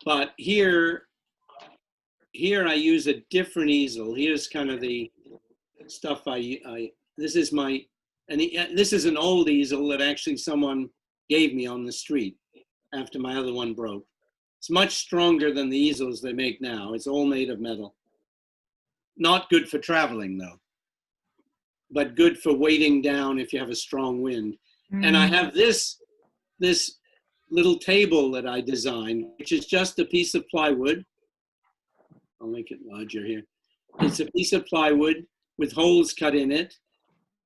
But here I use a different easel. Here's kind of the stuff this is my, and this is an old easel that actually someone gave me on the street after my other one broke. It's much stronger than the easels they make now. It's all made of metal. Not good for traveling though, but good for weighting down if you have a strong wind. And I have this little table that I designed, which is just a piece of plywood. I'll make it larger here. It's a piece of plywood with holes cut in it,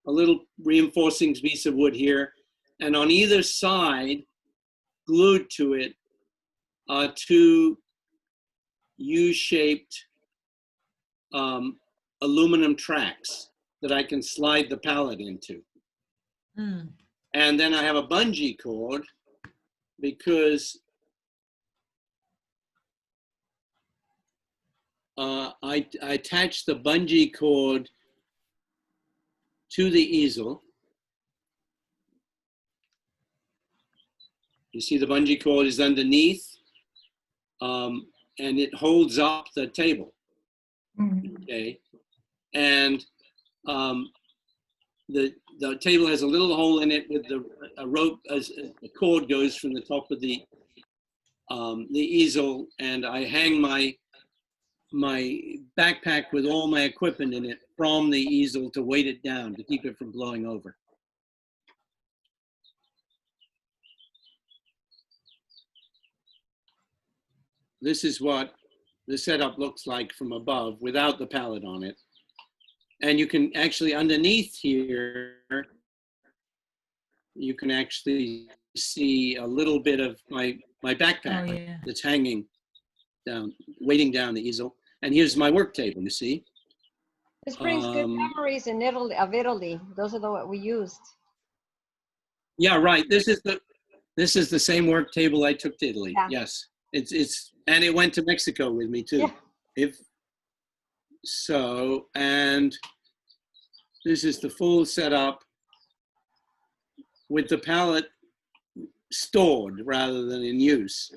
a little reinforcing piece of wood here, and on either side, glued to it, are two U-shaped aluminum tracks that I can slide the pallet into. And then I have a bungee cord because I attach the bungee cord to the easel. You see the bungee cord is underneath, and it holds up the table. Okay, and the table has a little hole in it with a rope, as a cord goes from the top of the easel, and I hang my backpack with all my equipment in it from the easel to weight it down to keep it from blowing over. This is what the setup looks like from above without the pallet on it. And you can actually, underneath here, you can actually see a little bit of my backpack that's hanging down, weighting down the easel. And here's my work table, you see. This brings good memories in Italy, of Italy. Those are the what we used. Yeah, right. This is the same work table I took to Italy. Yeah. Yes, and it went to Mexico with me too. Yeah. And this is the full setup with the pallet stored rather than in use.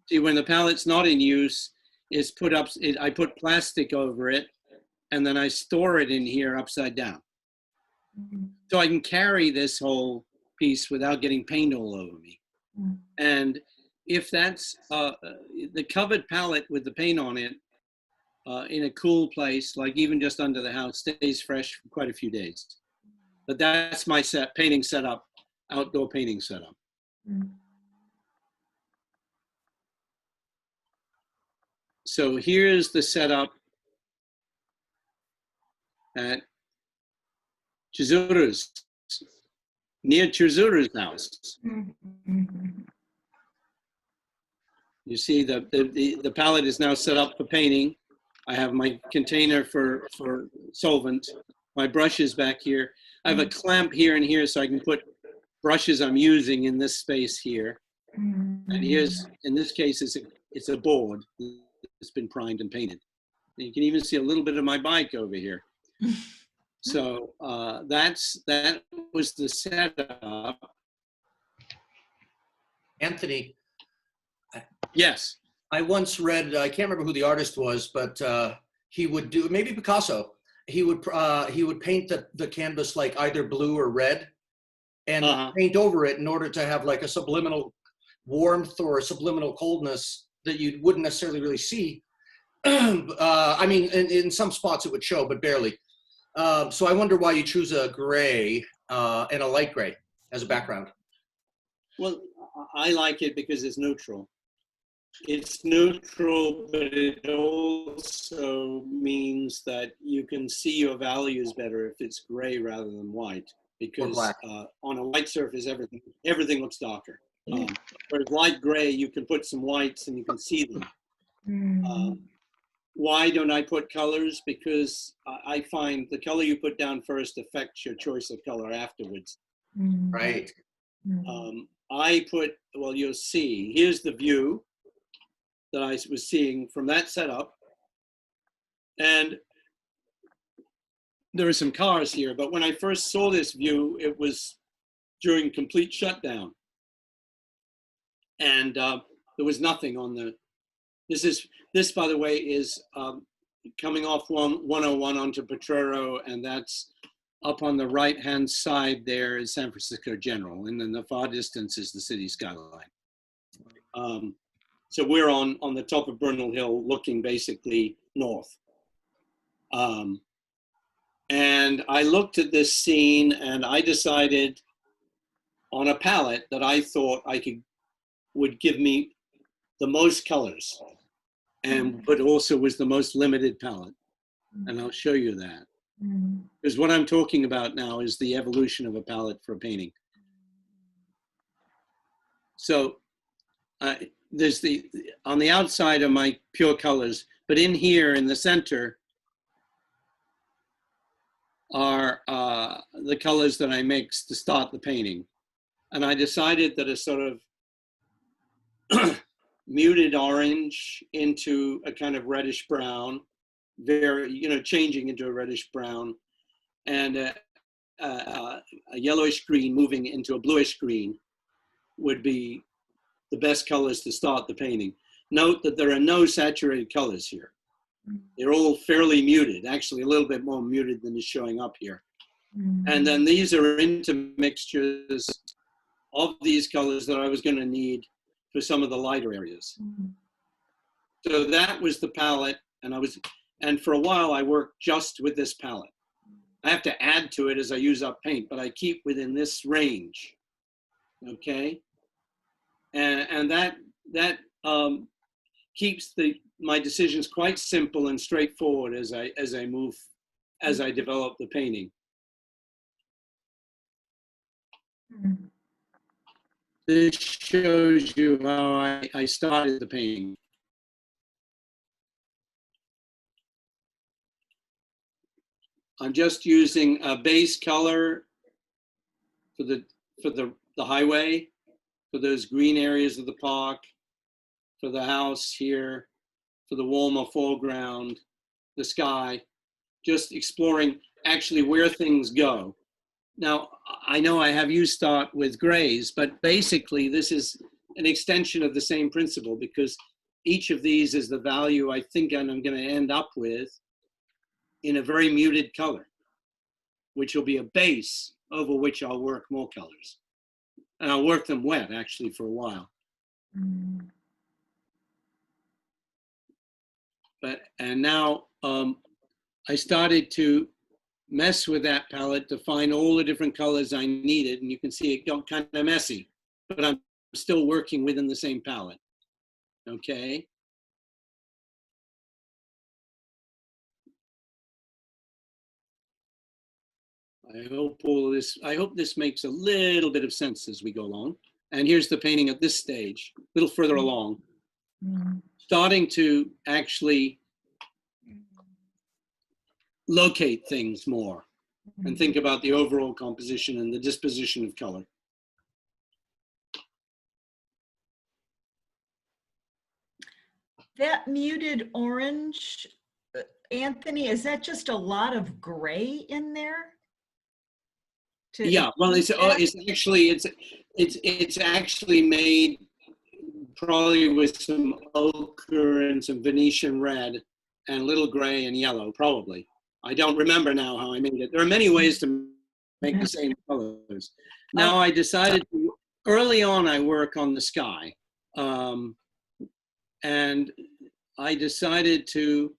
See, when the pallet's not in use, it's put up. I put plastic over it, and then I store it in here upside down. So I can carry this whole piece without getting paint all over me. And if that's the covered pallet with the paint on it, in a cool place, like even just under the house, stays fresh for quite a few days. But that's my painting setup, outdoor painting setup. So here's the setup at Chizuru's, near Chizuru's house. You see the pallet is now set up for painting. I have my container for solvent. My brush is back here. I have a clamp here and here so I can put brushes I'm using in this space here. And here's, in this case, it's a board. It's been primed and painted. And you can even see a little bit of my bike over here. So that was the setup. Anthony. Yes. I once read, I can't remember who the artist was, but he would do, maybe Picasso, he would paint the canvas like either blue or red and paint over it in order to have like a subliminal warmth or a subliminal coldness that you wouldn't necessarily really see. I mean, in some spots it would show, but barely. So I wonder why you choose a gray and a light gray as a background. Well, I like it because it's neutral. It's neutral, but it also means that you can see your values better if it's gray rather than white, because on a white surface, everything looks darker. Whereas light gray, you can put some whites and you can see them. Why don't I put colors? Because I find the color you put down first affects your choice of color afterwards. Right. I put, well, you'll see, here's the view that I was seeing from that setup. And there are some cars here, but when I first saw this view, it was during complete shutdown. And There was nothing on the, this by the way is coming off 101 onto Potrero, and that's up on the right-hand side there is San Francisco General, and then the far distance is the city skyline. So we're on the top of Bernal Hill looking basically north. And I looked at this scene and I decided on a palette that I thought would give me the most colors, but also was the most limited palette. And I'll show you that. Because what I'm talking about now is the evolution of a palette for painting. So there's on the outside are my pure colors, but in here in the center are the colors that I mixed to start the painting. And I decided that a sort of muted orange into a kind of reddish brown, changing into a reddish brown, and a yellowish green moving into a bluish green would be the best colors to start the painting. Note that there are no saturated colors here. They're all fairly muted, actually a little bit more muted than is showing up here. And then these are intermixtures of these colors that I was going to need for some of the lighter areas. So that was the palette, and for a while I worked just with this palette. I have to add to it as I use up paint, but I keep within this range, okay? And that keeps my decisions quite simple and straightforward as I develop the painting. This shows you how I started the painting. I'm just using a base color for the highway, for those green areas of the park, for the house here, for the warmer foreground, the sky, just exploring actually where things go. Now, I know I have you start with grays, but basically this is an extension of the same principle, because each of these is the value I think I'm going to end up with in a very muted color, which will be a base over which I'll work more colors. And I'll work them wet actually for a while. And now I started to mess with that palette to find all the different colors I needed, and you can see it got kind of messy, but I'm still working within the same palette, okay? I hope this makes a little bit of sense as we go along. And here's the painting at this stage, a little further along, starting to actually locate things more and think about the overall composition and the disposition of color. That muted orange, Anthony, is that just a lot of gray in there? Yeah, well, it's actually made probably with some ochre and some Venetian red and a little gray and yellow, probably. I don't remember now how I made it. There are many ways to make the same colors. Now I decided to, early on I work on the sky. And I decided to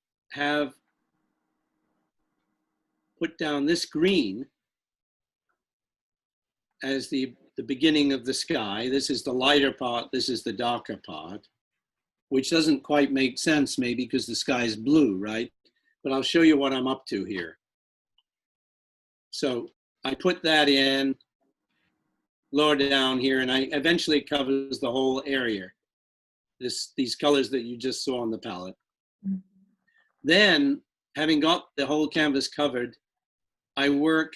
put down this green as the beginning of the sky. This is the lighter part, this is the darker part, which doesn't quite make sense maybe because the sky is blue, right? But I'll show you what I'm up to here. So I put that in, lower down here, and eventually it covers the whole area. These colors that you just saw on the palette. Then, having got the whole canvas covered, I work,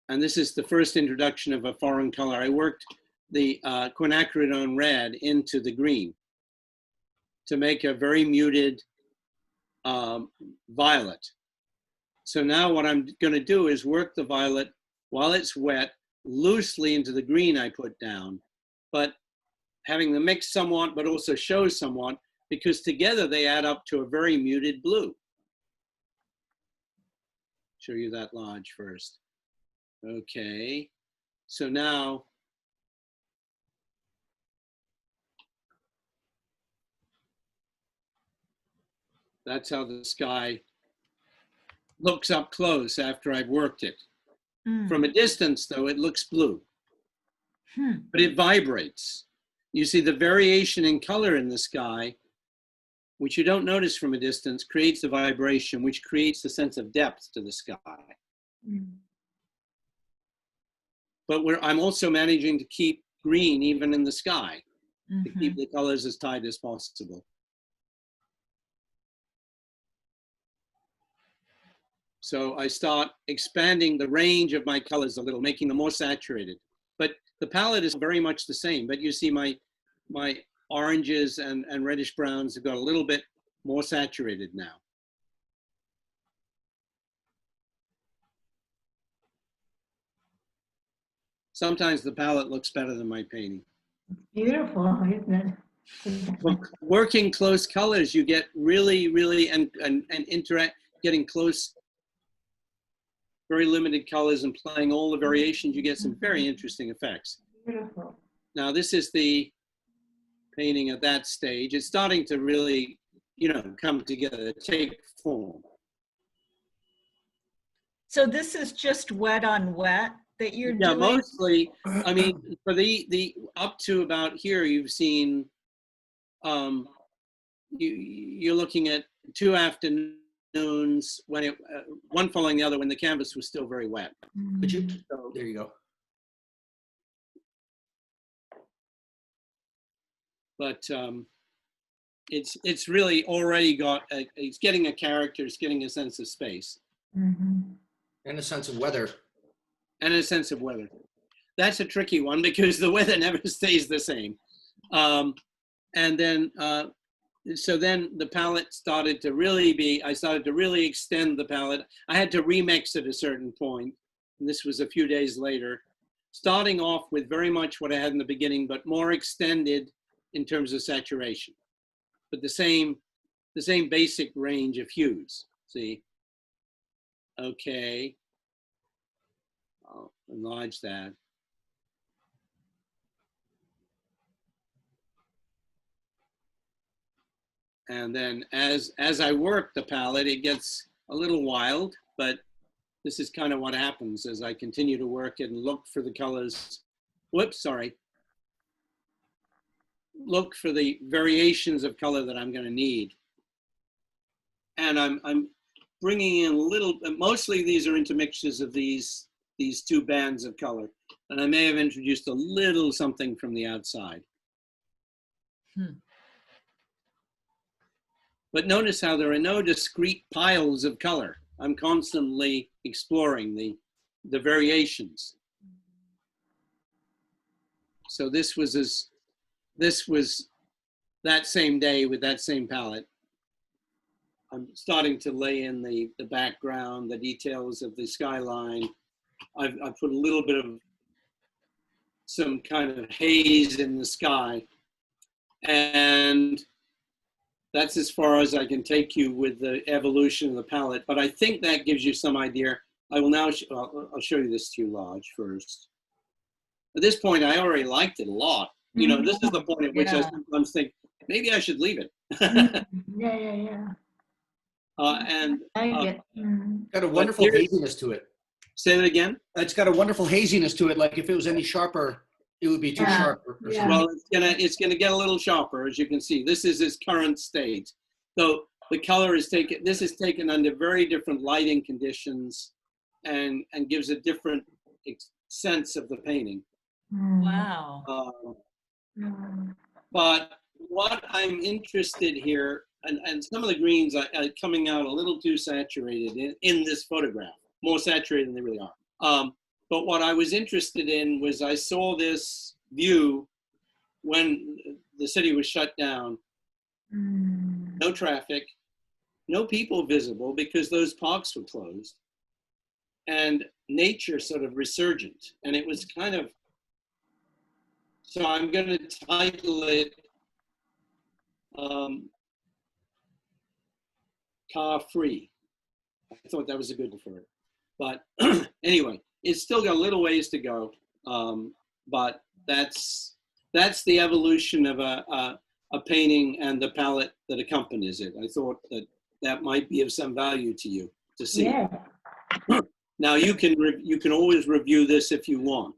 and this is the first introduction of a foreign color, I worked the quinacridone red into the green to make a very muted violet. So now what I'm going to do is work the violet while it's wet loosely into the green I put down, but having them mix somewhat, but also show somewhat, because together they add up to a very muted blue. Show you that lodge first. Okay, so now that's how the sky looks up close after I've worked it. From a distance, though, it looks blue, but it vibrates. You see the variation in color in the sky, which you don't notice from a distance, creates a vibration, which creates a sense of depth to the sky. But I'm also managing to keep green even in the sky, to keep the colors as tight as possible. So I start expanding the range of my colors a little, making them more saturated. But the palette is very much the same, but you see my oranges and reddish browns have got a little bit more saturated now. Sometimes the palette looks better than my painting. Beautiful, isn't it? Well, working close colors, you get really, and interact, getting close, very limited colors and playing all the variations, you get some very interesting effects. Beautiful. Now this is the painting at that stage. It's starting to really, come together, take form. So this is just wet on wet that you're Yeah, doing? mostly. I mean, for the up to about here, you've seen, you're looking at 2 afternoons when it, one following the other, when the canvas was still very wet. Could you? There you go. But it's really already got, it's getting a character, it's getting a sense of space. Mhm. And a sense of weather. And a sense of weather. That's a tricky one because the weather never stays the same. And then, so then the palette started to really I started to really extend the palette. I had to remix at a certain point, and this was a few days later, starting off with very much what I had in the beginning, but more extended in terms of saturation, but the same basic range of hues, see? Okay, I'll enlarge that. And then as I work the palette, it gets a little wild, but this is kind of what happens as I continue to work it and look for the colors. Whoops, sorry. Look for the variations of color that I'm going to need. And I'm bringing in a little, mostly these are intermixtures of these 2 bands of color. And I may have introduced a little something from the outside. But notice how there are no discrete piles of color. I'm constantly exploring the variations. So this was that same day with that same palette. I'm starting to lay in the background, the details of the skyline. I've put a little bit of some kind of haze in the sky. And that's as far as I can take you with the evolution of the palette. But I think that gives you some idea. I will now, I'll show you this Lodge first. At this point, I already liked it a lot. You know, this is the point at which I sometimes think, maybe I should leave it. Yeah. And got a wonderful haziness to it. Say that again? It's got a wonderful haziness to it. Like if it was any sharper, it would be too sharp. Yeah. Well, it's gonna get a little sharper, as you can see. This is its current state. So the color is taken, this is taken under very different lighting conditions and gives a different sense of the painting. Wow. But what I'm interested here, and some of the greens are coming out a little too saturated in this photograph, more saturated than they really are. But what I was interested in was I saw this view when the city was shut down. No traffic, no people visible because those parks were closed, and nature sort of resurgent. And it was kind of So I'm going to title it Car Free. I thought that was a good one for it. But anyway, it's still got a little ways to go. But that's the evolution of a painting and the palette that accompanies it. I thought that might be of some value to you to see. Yeah. Now you can always review this if you want.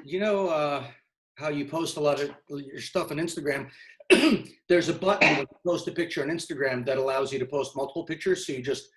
You know how you post a lot of your stuff on Instagram? There's a button when you post a picture on Instagram that allows you to post multiple pictures. So you just